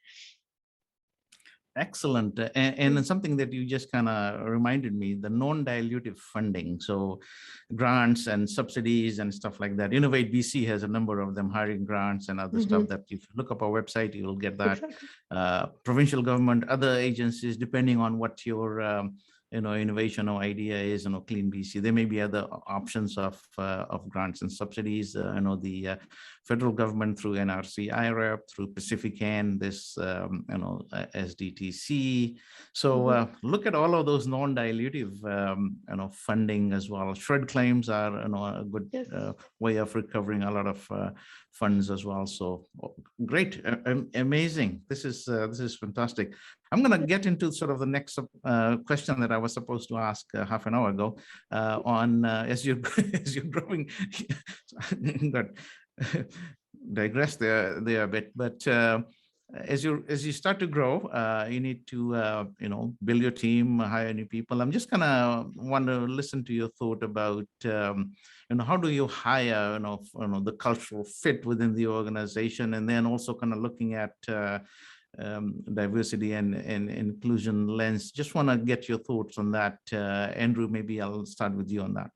Excellent. And something that you just kind of reminded me, the non-dilutive funding. So grants and subsidies and stuff like that. Innovate BC has a number of them, hiring grants and other stuff that if you look up our website, you'll get that. Exactly. Provincial government, other agencies, depending on what your innovation or idea is, Clean BC. There may be other options of grants and subsidies. The federal government through NRC IRAP, through Pacifican, this SDTC. So look at all of those non-dilutive funding as well. Shred claims are a good way of recovering a lot of funds as well. So great, amazing. This is fantastic. I'm going to get into sort of the next question that I was supposed to ask half an hour ago on as you're growing. Got digress there a bit, but as you start to grow, you need to build your team, hire new people. I'm just kind of want to listen to your thought about how do you hire the cultural fit within the organization, and then also kind of looking at diversity and inclusion lens. Just want to get your thoughts on that. Andrew, maybe I'll start with you on that.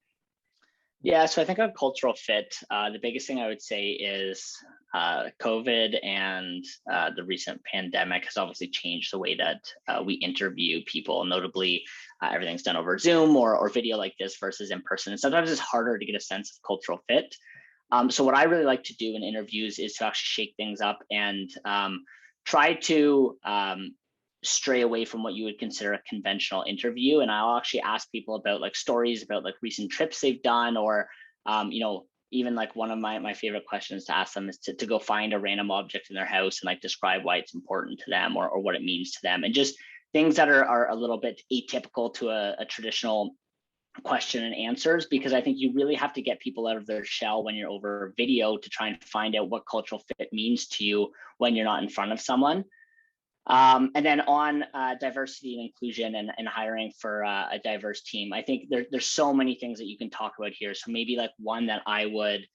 Yeah, so I think on cultural fit, the biggest thing I would say is COVID and the recent pandemic has obviously changed the way that we interview people. Notably, everything's done over Zoom or video like this versus in person. And sometimes it's harder to get a sense of cultural fit. So what I really like to do in interviews is to actually shake things up and try to stray away from what you would consider a conventional interview. And I'll actually ask people about like stories about like recent trips they've done, or even like one of my favorite questions to ask them is to go find a random object in their house and like describe why it's important to them or what it means to them, and just things that are a little bit atypical to a traditional question and answers, because I think you really have to get people out of their shell when you're over video to try and find out what cultural fit means to you when you're not in front of someone. And then on diversity and inclusion and hiring for a diverse team, I think there's so many things that you can talk about here. So maybe like one that I would,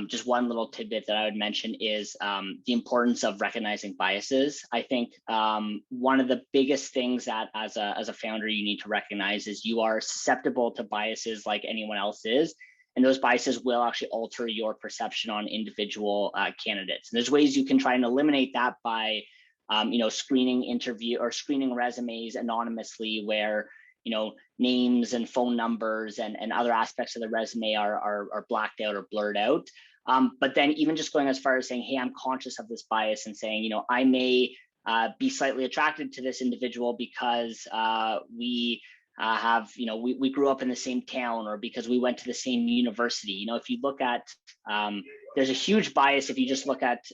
just one little tidbit that I would mention is the importance of recognizing biases. I think one of the biggest things that as a founder you need to recognize is you are susceptible to biases like anyone else is. And those biases will actually alter your perception on individual candidates. And there's ways you can try and eliminate that by screening resumes anonymously, where names and phone numbers and other aspects of the resume are blacked out or blurred out. But then even just going as far as saying, hey, I'm conscious of this bias, and saying, I may be slightly attracted to this individual because we grew up in the same town, or because we went to the same university. If you look at there's a huge bias if you just look at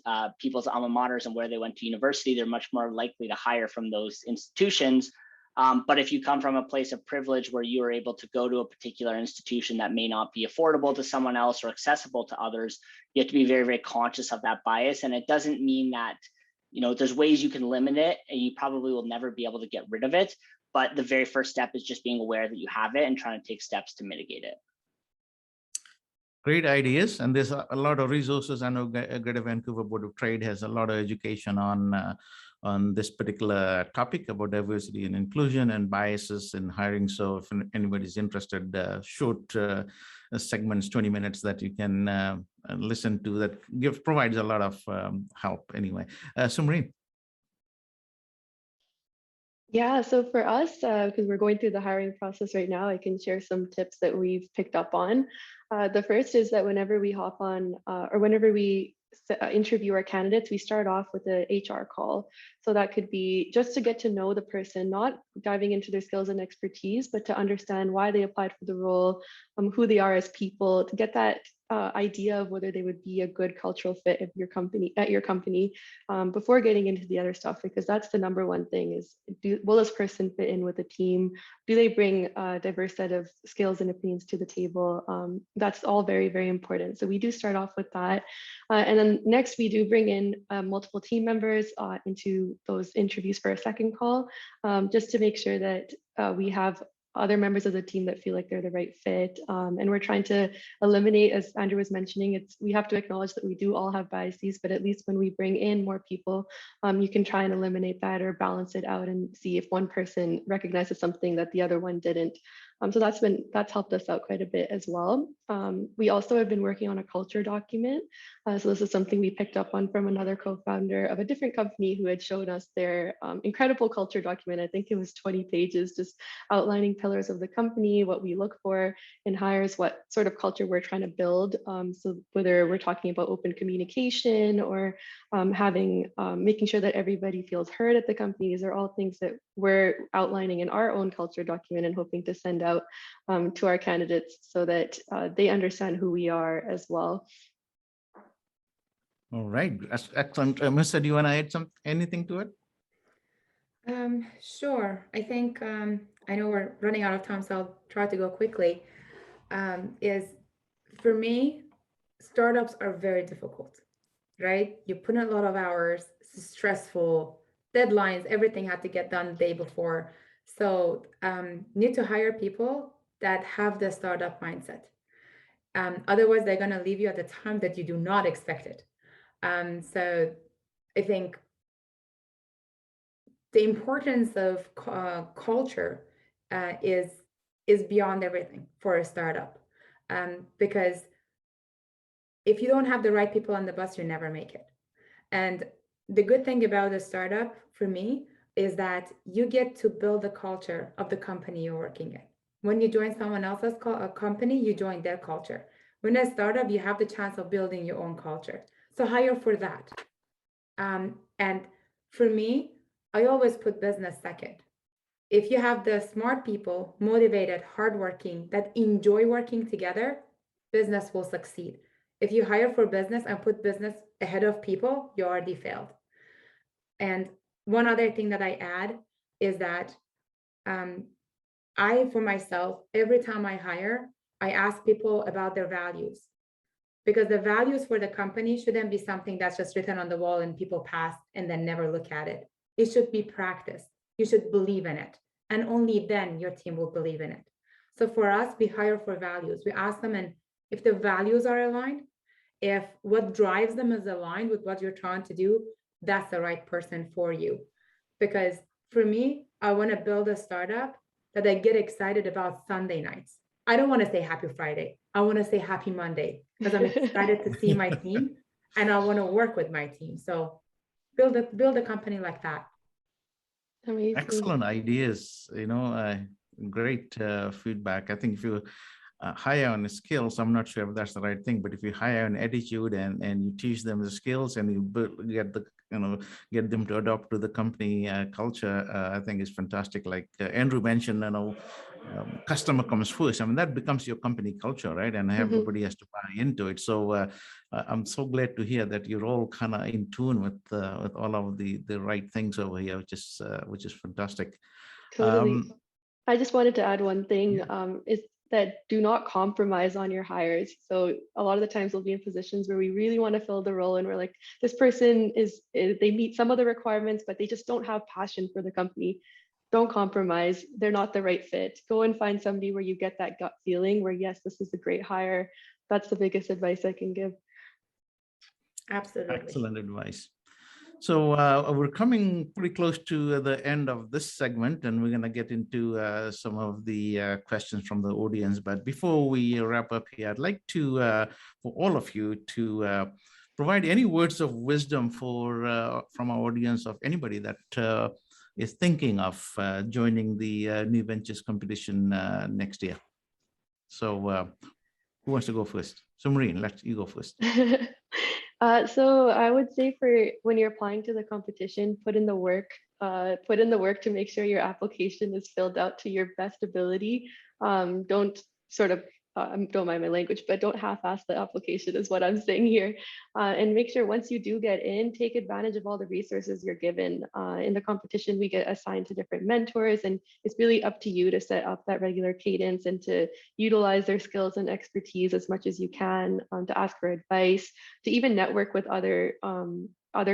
people's alma maters and where they went to university. They're much more likely to hire from those institutions. But if you come from a place of privilege where you are able to go to a particular institution that may not be affordable to someone else or accessible to others, you have to be very, very conscious of that bias. And it doesn't mean that, there's ways you can limit it, and you probably will never be able to get rid of it. But the very first step is just being aware that you have it and trying to take steps to mitigate it. Great ideas, and there's a lot of resources. I know Greater Vancouver Board of Trade has a lot of education on this particular topic about diversity and inclusion and biases in hiring. So if anybody's interested, short segments, 20 minutes that you can listen to, that provides a lot of help anyway. Sumreen. Yeah, so for us, because we're going through the hiring process right now, I can share some tips that we've picked up on. The first is that whenever we hop on or whenever we interview our candidates, we start off with an HR call. So that could be just to get to know the person, not diving into their skills and expertise, but to understand why they applied for the role, who they are as people, to get that idea of whether they would be a good cultural fit at your company before getting into the other stuff, because that's the number one thing is, will this person fit in with the team? Do they bring a diverse set of skills and opinions to the table? That's all very, very important. So we do start off with that. And then next we do bring in multiple team members into those interviews for a second call, just to make sure that we have other members of the team that feel like they're the right fit. And we're trying to eliminate, as Andrew was mentioning, we have to acknowledge that we do all have biases, but at least when we bring in more people, you can try and eliminate that or balance it out and see if one person recognizes something that the other one didn't. So that's helped us out quite a bit as well. We also have been working on a culture document. So this is something we picked up on from another co-founder of a different company who had shown us their incredible culture document. I think it was 20 pages, just outlining pillars of the company, what we look for in hires, what sort of culture we're trying to build. So whether we're talking about open communication or making sure that everybody feels heard at the company, these are all things that we're outlining in our own culture document and hoping to send out to our candidates so that they understand who we are as well. All right, excellent. Mr. Do you want to add anything to it? Sure. I think I know we're running out of time, so I'll try to go quickly. Is for me, startups are very difficult. right? You put in a lot of hours, it's stressful, deadlines, everything had to get done the day before. So need to hire people that have the startup mindset. Otherwise, they're going to leave you at the time that you do not expect it. So I think the importance of culture is beyond everything for a startup, because if you don't have the right people on the bus, you never make it. And the good thing about a startup for me is that you get to build the culture of the company you're working in. When you join someone else's company, you join their culture. When a startup, you have the chance of building your own culture. So hire for that. And for me, I always put business second. If you have the smart people, motivated, hardworking, that enjoy working together, business will succeed. If you hire for business and put business ahead of people, you already failed. And one other thing that I add is that I, for myself, every time I hire, I ask people about their values, because the values for the company shouldn't be something that's just written on the wall and people pass and then never look at it. It should be practiced. You should believe in it. And only then your team will believe in it. So for us, we hire for values. We ask them, and if the values are aligned, if what drives them is aligned with what you're trying to do, that's the right person for you. Because for me, I want to build a startup that I get excited about Sunday nights. I don't want to say happy Friday. I want to say happy Monday, because I'm excited to see my team and I want to work with my team. So build a company like that. Amazing. Excellent ideas, great feedback. I think if you hire on skills, I'm not sure if that's the right thing, but if you hire an attitude and you teach them the skills and you get them to adopt to the company culture, I think is fantastic. Like Andrew mentioned, customer comes first. I mean, that becomes your company culture, right? And everybody has to buy into it. So I'm so glad to hear that you're all kind of in tune with all of the right things over here, which is fantastic. Totally. I just wanted to add one thing, is that do not compromise on your hires. So a lot of the times we'll be in positions where we really want to fill the role and we're like, this person they meet some of the requirements, but they just don't have passion for the company. Don't compromise. They're not the right fit. Go and find somebody where you get that gut feeling where, yes, this is a great hire. That's the biggest advice I can give. Absolutely. Excellent advice. So we're coming pretty close to the end of this segment, and we're going to get into some of the questions from the audience. But before we wrap up here, I'd like to, for all of you, to provide any words of wisdom from our audience of anybody that is thinking of joining the New Ventures competition next year. So who wants to go first? So Maureen, you go first. So I would say for when you're applying to the competition, put in the work to make sure your application is filled out to your best ability. Don't sort of, don't mind my language, but don't half-ass the application is what I'm saying here. And make sure once you do get in, take advantage of all the resources you're given. In the competition, we get assigned to different mentors, and it's really up to you to set up that regular cadence and to utilize their skills and expertise as much as you can, to ask for advice, to even network with other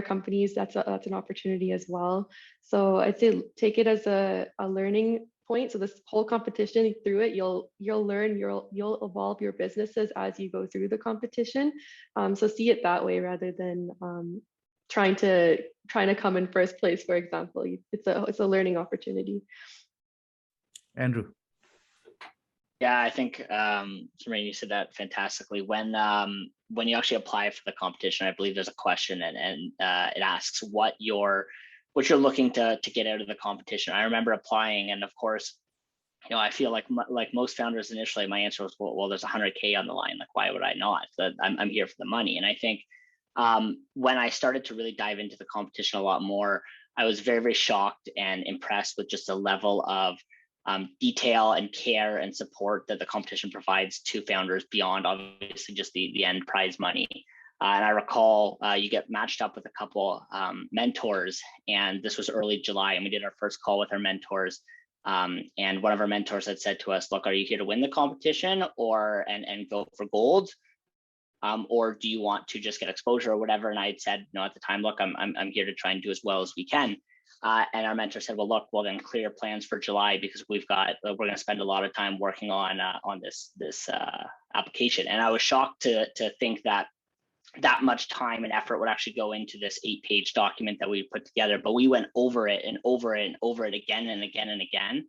companies. That's an opportunity as well. So I'd say take it as a learning point. So this whole competition, through it, you'll learn, you'll evolve your businesses as you go through the competition. So see it that way rather than trying to come in first place, for example. It's a learning opportunity. Andrew. Yeah, I think Maureen, you said that fantastically. When you actually apply for the competition, I believe there's a question and it asks what you're looking to get out of the competition. I remember applying, and of course, I feel like most founders initially, my answer was, well, there's 100K on the line. Like, why would I not? I'm here for the money. And I think when I started to really dive into the competition a lot more, I was very, very shocked and impressed with just the level of detail and care and support that the competition provides to founders beyond obviously just the end prize money. And I recall you get matched up with a couple mentors, and this was early July, and we did our first call with our mentors. And one of our mentors had said to us, look, are you here to win the competition and go for gold? or do you want to just get exposure or whatever? And I had said, no, at the time, look, I'm here to try and do as well as we can. And our mentor said, well, look, well then clear plans for July, because we're going to spend a lot of time working on this application. And I was shocked to think that much time and effort would actually go into this 8-page document that we put together, but we went over it and over it and over it again and again and again.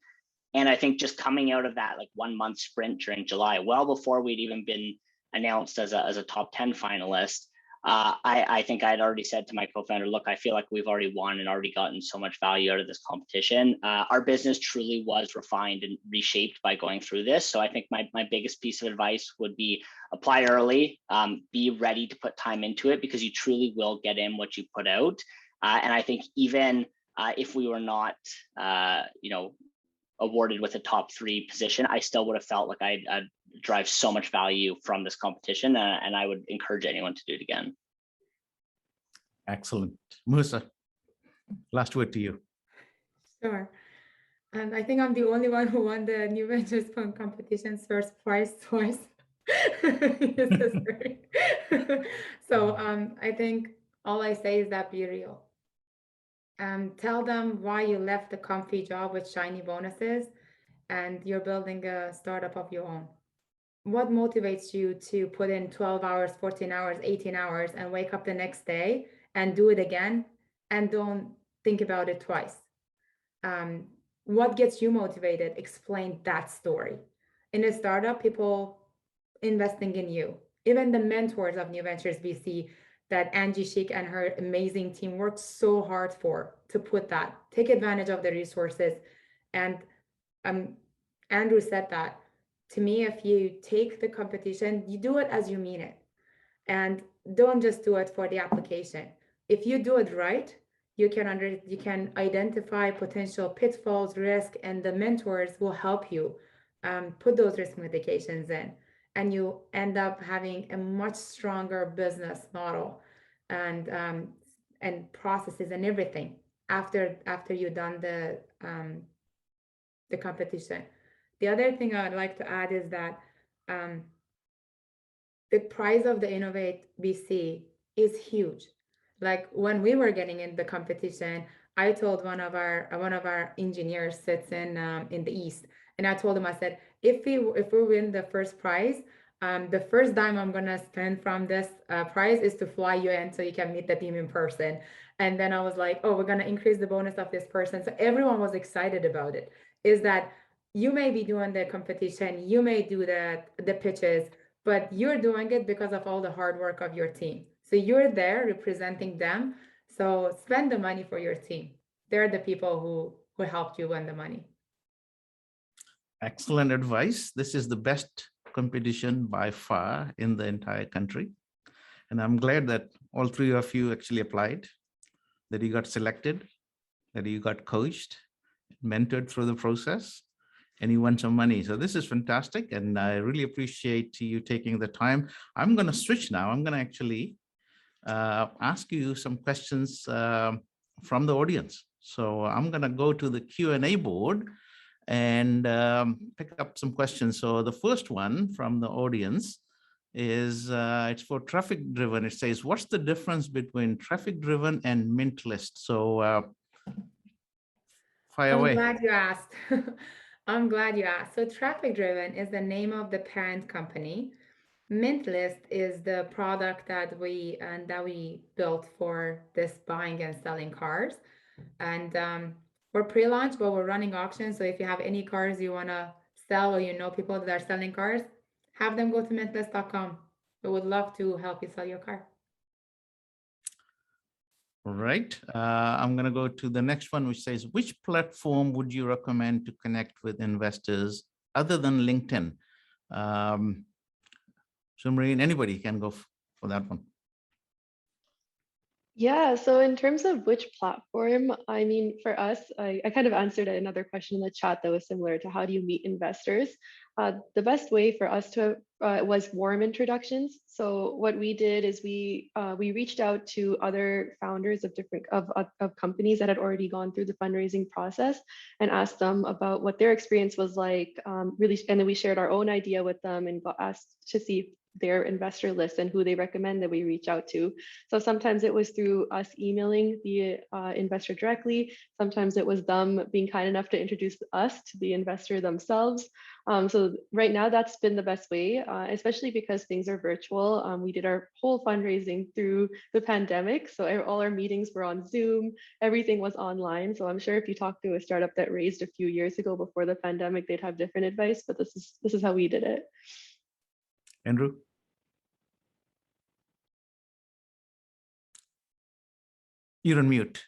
And I think just coming out of that like 1 month sprint during July, well before we'd even been announced as a top 10 finalist, I think I had already said to my co-founder, look, I feel like we've already won and already gotten so much value out of this competition. Our business truly was refined and reshaped by going through this. So I think my biggest piece of advice would be apply early, be ready to put time into it, because you truly will get in what you put out. And I think even if we were not, awarded with a top 3 position, I still would have felt like I'd drive so much value from this competition, and I would encourage anyone to do it again. Excellent. Musa, last word to you. Sure. And I think I'm the only one who won the New Ventures Fund competition's first prize twice. So I think all I say is that be real. Tell them why you left the comfy job with shiny bonuses and you're building a startup of your own. What motivates you to put in 12 hours, 14 hours, 18 hours and wake up the next day and do it again and don't think about it twice? What gets you motivated? Explain that story. In a startup, people investing in you, even the mentors of New Ventures VC that Angie Schick and her amazing team worked so hard to put that, take advantage of the resources. And Andrew said that to me, if you take the competition, you do it as you mean it. And don't just do it for the application. If you do it right, you can identify potential pitfalls, risk, and the mentors will help you put those risk mitigations in. And you end up having a much stronger business model and processes and everything after you've done the competition. The other thing I would like to add is that the prize of the Innovate BC is huge. Like when we were getting in the competition, I told one of our engineers sits in the East, and I told him, I said, if we win the first prize, the first dime I'm gonna spend from this prize is to fly you in so you can meet the team in person. And then I was like, oh, we're gonna increase the bonus of this person. So everyone was excited about it. Is that you may be doing the competition, you may do the pitches, but you're doing it because of all the hard work of your team. So you're there representing them. So spend the money for your team. They're the people who helped you win the money. Excellent advice. This is the best competition by far in the entire country. And I'm glad that all 3 of you actually applied, that you got selected, that you got coached, mentored through the process, and you won some money. So this is fantastic. And I really appreciate you taking the time. I'm going to switch now. I'm going to actually ask you some questions from the audience. So I'm going to go to the Q&A board and pick up some questions. So the first one from the audience is, it's for TrafficDriven. It says, what's the difference between TrafficDriven and Mint List? So fire away. I'm glad you asked. I'm glad you asked. So TrafficDriven is the name of the parent company. Mint List is the product that we built for this buying and selling cars. And we're pre-launch, but we're running auctions. So if you have any cars you want to sell, or you know people that are selling cars, have them go to mintlist.com. We would love to help you sell your car. All right. I'm going to go to the next one, which says, which platform would you recommend to connect with investors other than LinkedIn? Sumreen, anybody can go for that one. Yeah, so in terms of which platform, I mean, for us, I kind of answered another question in the chat that was similar to how do you meet investors. The best way for us to was warm introductions. So what we did is we reached out to other founders of different of companies that had already gone through the fundraising process and asked them about what their experience was like. Really, and then we shared our own idea with them and got asked to see their investor list and who they recommend that we reach out to. So sometimes it was through us emailing the investor directly. Sometimes it was them being kind enough to introduce us to the investor themselves. So right now that's been the best way, especially because things are virtual. We did our whole fundraising through the pandemic. So all our meetings were on Zoom, everything was online. So I'm sure if you talk to a startup that raised a few years ago before the pandemic, they'd have different advice, but this is how we did it. Andrew? You're on mute.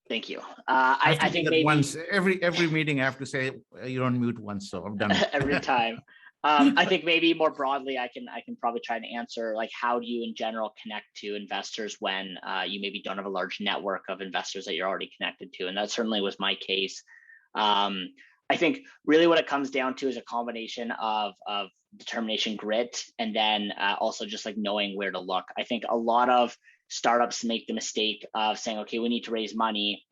Thank you. I I think maybe once every meeting I have to say you're on mute once, so I've done it every time. I think maybe more broadly, I can probably try to answer, like, how do you in general connect to investors when you maybe don't have a large network of investors that you're already connected to, and that certainly was my case. I think really what it comes down to is a combination of determination, grit, and then also just like knowing where to look. I think a lot of startups make the mistake of saying, okay, we need to raise money.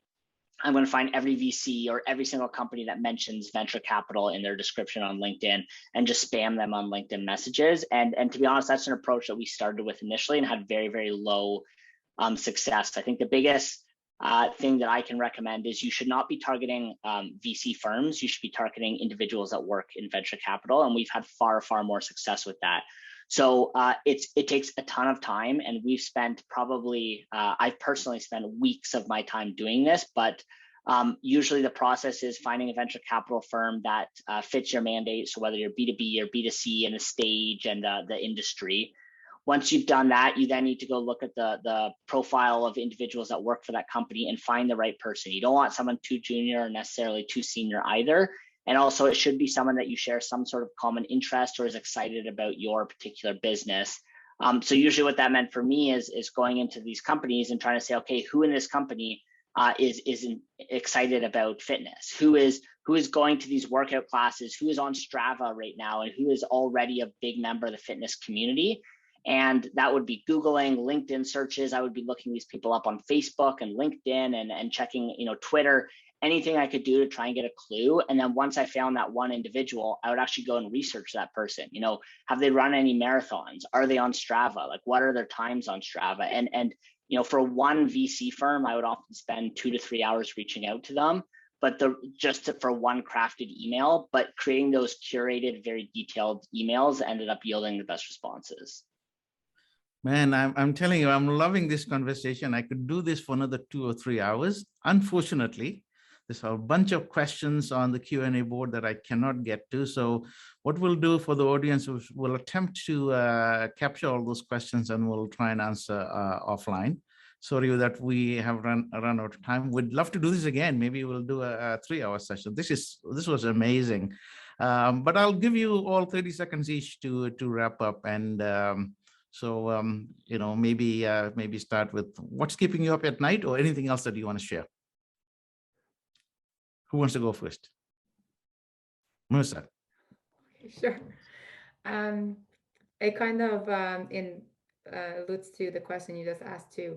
I'm going to find every VC or every single company that mentions venture capital in their description on LinkedIn and just spam them on LinkedIn messages. And to be honest, that's an approach that we started with initially and had very, very low success. I think the biggest thing that I can recommend is you should not be targeting VC firms. You should be targeting individuals that work in venture capital. And we've had far, far more success with that. So it takes a ton of time, and we've spent probably, I've personally spent weeks of my time doing this, but usually the process is finding a venture capital firm that fits your mandate. So whether you're B2B or B2C and the stage and the industry. Once you've done that, you then need to go look at the profile of individuals that work for that company and find the right person. You don't want someone too junior or necessarily too senior either. And also it should be someone that you share some sort of common interest or is excited about your particular business. So usually what that meant for me is going into these companies and trying to say, okay, who in this company is excited about fitness? Who is going to these workout classes? Who is on Strava right now? And who is already a big member of the fitness community? And that would be Googling, LinkedIn searches. I would be looking these people up on Facebook and LinkedIn and checking, Twitter, anything I could do to try and get a clue. And then once I found that one individual, I would actually go and research that person. Have they run any marathons? Are they on Strava? Like, what are their times on Strava? And for one VC firm, I would often spend 2 to 3 hours reaching out to them, but for one crafted email, but creating those curated, very detailed emails ended up yielding the best responses. Man, I'm telling you, I'm loving this conversation. I could do this for another 2 or 3 hours. Unfortunately, there's a bunch of questions on the Q&A board that I cannot get to. So what we'll do for the audience is we'll attempt to capture all those questions and we'll try and answer offline. Sorry that we have run out of time. We'd love to do this again. Maybe we'll do a 3-hour session. This was amazing. But I'll give you all 30 seconds each to wrap up. And maybe start with what's keeping you up at night or anything else that you want to share. Who wants to go first? Musa. Sure. It kind of alludes to the question you just asked too.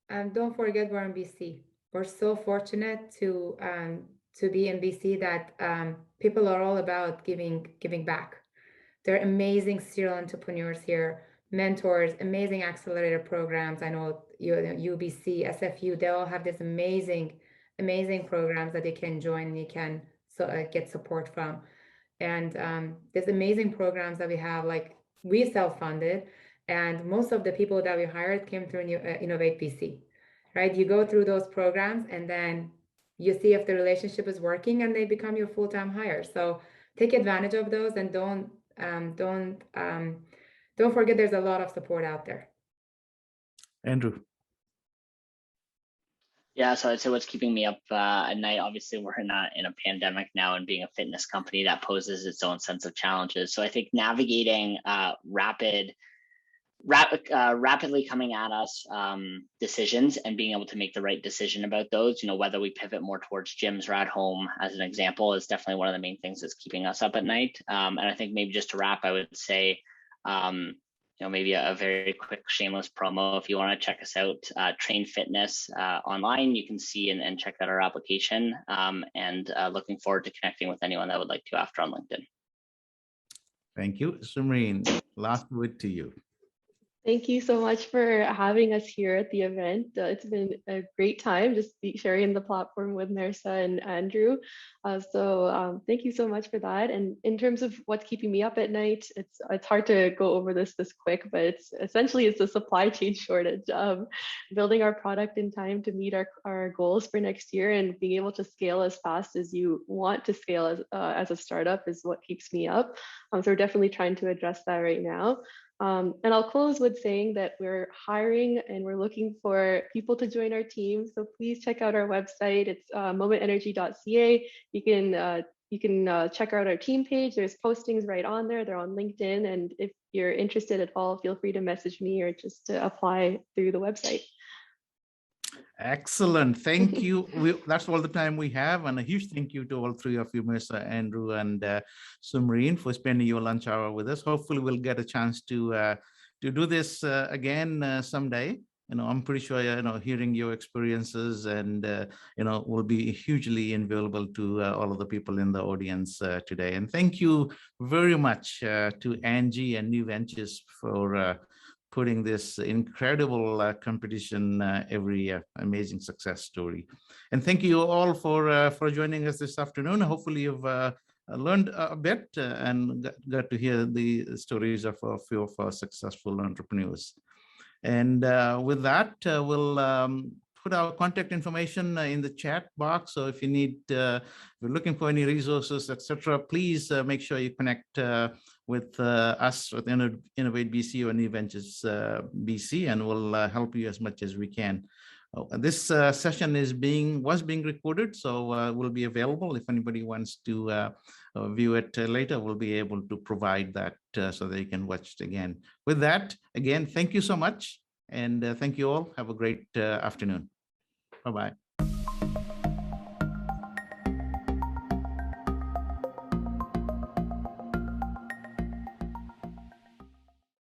Don't forget we're in BC. We're so fortunate to be in BC that people are all about giving back. There are amazing serial entrepreneurs here, mentors, amazing accelerator programs. I know UBC, SFU, they all have this amazing programs that you can join and you can get support from. And there's amazing programs that we have, like we self-funded, and most of the people that we hired came through Innovate BC, right? You go through those programs and then you see if the relationship is working and they become your full-time hire. So take advantage of those and don't forget there's a lot of support out there. Andrew. Yeah, so I'd say what's keeping me up at night, obviously we're in a pandemic now, and being a fitness company, that poses its own sense of challenges. So I think navigating rapidly coming at us decisions and being able to make the right decision about those, whether we pivot more towards gyms or at home as an example, is definitely one of the main things that's keeping us up at night. And I think maybe just to wrap, I would say, maybe a very quick shameless promo. If you want to check us out, Train Fitness online, you can see and check out our application, and looking forward to connecting with anyone that would like to after on LinkedIn. Thank you. Sumreen, last word to you. Thank you so much for having us here at the event. It's been a great time just sharing the platform with Marissa and Andrew. Thank you so much for that. And in terms of what's keeping me up at night, it's hard to go over this quick, but it's a supply chain shortage. Building our product in time to meet our goals for next year and being able to scale as fast as you want to scale as a startup is what keeps me up. So we're definitely trying to address that right now. And I'll close with saying that we're hiring and we're looking for people to join our team. So please check out our website. It's momentenergy.ca. You can check out our team page. There's postings right on there. They're on LinkedIn. And if you're interested at all, feel free to message me or just to apply through the website. Excellent. Thank you. That's all the time we have. And a huge thank you to all three of you, Marissa, Andrew, and Sumreen, for spending your lunch hour with us. Hopefully we'll get a chance to do this again someday. I'm pretty sure, hearing your experiences and, will be hugely invaluable to all of the people in the audience today. And thank you very much to Angie and New Ventures for putting this incredible competition every year. Amazing success story. And thank you all for joining us this afternoon. Hopefully you've learned a bit and got to hear the stories of a few of our successful entrepreneurs. And with that, we'll put our contact information in the chat box. So if you need, if you're looking for any resources, etc., please make sure you connect with us with Innovate BC or New Ventures BC, and we'll help you as much as we can. This session was being recorded, so will be available. If anybody wants to view it later, we'll be able to provide that so they can watch it again. With that, again, thank you so much. And thank you all. Have a great afternoon. Bye-bye.